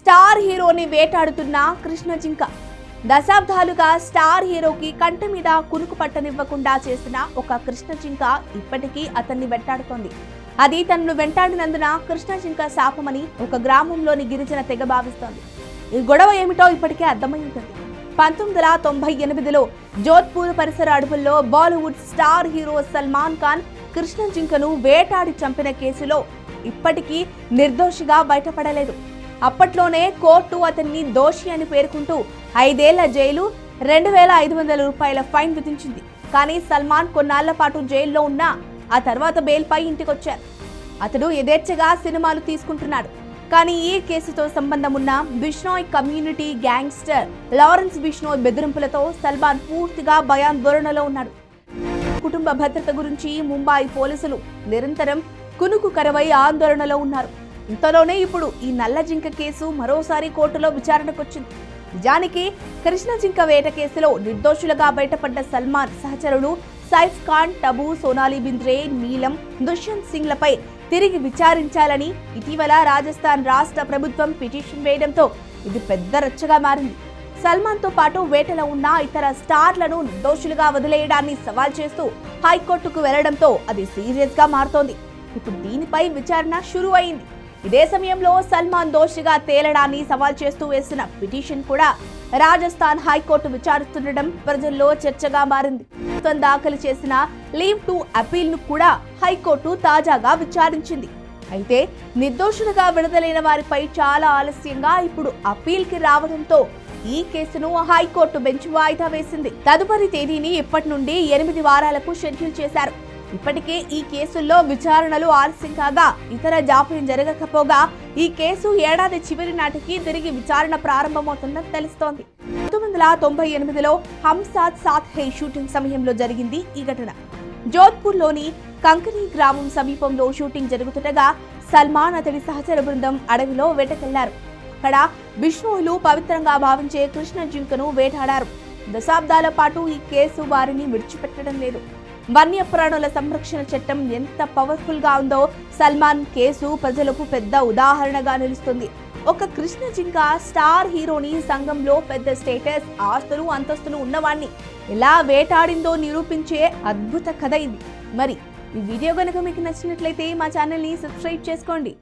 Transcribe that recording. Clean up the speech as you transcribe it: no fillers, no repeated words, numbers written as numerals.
Star హీరోని వేటాడుతున్న కృష్ణ జింక. దశాబ్దాలుగా స్టార్ హీరోకి కంటి మీద కునుకు పట్టనివ్వకుండా చేసిన ఒక కృష్ణ జింక ఇప్పటికీ అతన్ని వెంటాడుతోంది. అది తనను వెంటాడినందున కృష్ణ జింక శాపమని ఒక గ్రామంలోని గిరిజన తెగ భావిస్తోంది. ఈ గొడవ ఏమిటో ఇప్పటికే అర్థమై ఉంటుంది. 1998లో జోధ్పూర్ పరిసర అడవుల్లో బాలీవుడ్ స్టార్ హీరో సల్మాన్ ఖాన్ కృష్ణ జింకను వేటాడి చంపిన కేసులో ఇప్పటికీ నిర్దోషిగా బయటపడలేదు. అప్పట్లోనే కోర్టు అతన్ని దోషి అని పేర్కొంటూ 5 ఏళ్ల జైలు, 2500 రూపాయల ఫైన్ విధించింది. కానీ సల్మాన్ కొన్నాళ్ల పాటు జైల్లో ఉన్నా ఆ తర్వాత బెయిల్పై ఇంటికొచ్చారు. అతడు యథేచ్ఛగా సినిమాలు తీసుకుంటున్నాడు. కానీ ఈ కేసుతో సంబంధం ఉన్న Bishnoi community gangster Lawrence Bishnoi బెదిరింపులతో సల్మాన్ పూర్తిగా భయాందోళనలో ఉన్నాడు. కుటుంబ భద్రత గురించి ముంబై పోలీసులు నిరంతరం కునుకు కరవై ఆందోళనలో ఉన్నారు. ఇంతలోనే ఇప్పుడు ఈ నల్ల జింక కేసు మరోసారి కోర్టులో విచారణకొచ్చింది. నిజానికి కృష్ణ జింక వేట కేసులో నిర్దోషులుగా బయటపడ్డ సల్మాన్ సహచరులు సైఫ్ ఖాన్, టబు, సోనాలి బింద్రే, నీలం, దుష్యంత్ సింగ్ లపై తిరిగి విచారించాలని ఇటీవల రాజస్థాన్ రాష్ట్ర ప్రభుత్వం పిటిషన్ వేయడంతో ఇది పెద్ద రచ్చగా మారింది. సల్మాన్ తో పాటు వేటలో ఉన్న ఇతర స్టార్లను నిర్దోషులుగా వదిలేయడాన్ని సవాల్ చేస్తూ హైకోర్టుకు వెళ్లడంతో అది సీరియస్ గా మారుతోంది. ఇప్పుడు దీనిపై విచారణ షురూ అయింది. ఇదే సమయంలో సల్మాన్ దోషిగా తేలడాన్ని సవాల్ చేస్తూ వేసిన పిటిషన్ కూడా రాజస్థాన్ హైకోర్టు విచారిస్తుండడం ప్రజల్లో చర్చగా మారింది. దాఖలు చేసిన లీవ్ టు అపీల్ ను కూడా హైకోర్టు తాజాగా విచారించింది. అయితే నిర్దోషులుగా విడుదలైన వారిపై చాలా ఆలస్యంగా ఇప్పుడు అపీల్ కి రావడంతో ఈ కేసును హైకోర్టు బెంచ్ వాయిదా వేసింది. తదుపరి తేదీని ఇప్పటి నుండి 8 వారాలకు షెడ్యూల్ చేశారు. ఇప్పటికే ఈ కేసుల్లో విచారణలు ఆలస్యం కాగా ఇతర జాప్యం జరగకపోగా ఈ కేసు ఏడాది చివరి నాటికి తిరిగి విచారణ ప్రారంభమవుతుందని తెలుస్తోంది. 1998లో హమ్ సాత్ సాత్ హై షూటింగ్ సమయంలో జరిగింది ఈ ఘటన. జోధ్పూర్లోని కంకనీ గ్రామం సమీపంలో షూటింగ్ జరుగుతుండగా సల్మాన్ అతడి సహచర బృందం అడవిలో వేటకెళ్లారు. అక్కడ బిష్నోయ్లు పవిత్రంగా భావించే కృష్ణ జింకను వేటాడారు. దశాబ్దాల పాటు ఈ కేసు వారిని విడిచిపెట్టడం లేదు. వన్యప్రాణుల సంరక్షణ చట్టం ఎంత పవర్ఫుల్ గా ఉందో సల్మాన్ కేసు ప్రజలకు పెద్ద ఉదాహరణగా నిలుస్తుంది. ఒక కృష్ణ జింక స్టార్ హీరోని సంఘంలో పెద్ద స్టేటస్, ఆస్తులు, అంతస్తులు ఉన్నవాణ్ణి ఎలా వేటాడిందో నిరూపించే అద్భుత కథ ఇది. మరి ఈ వీడియో గనుక మీకు నచ్చినట్లయితే మా ఛానల్ ని సబ్స్క్రైబ్ చేసుకోండి.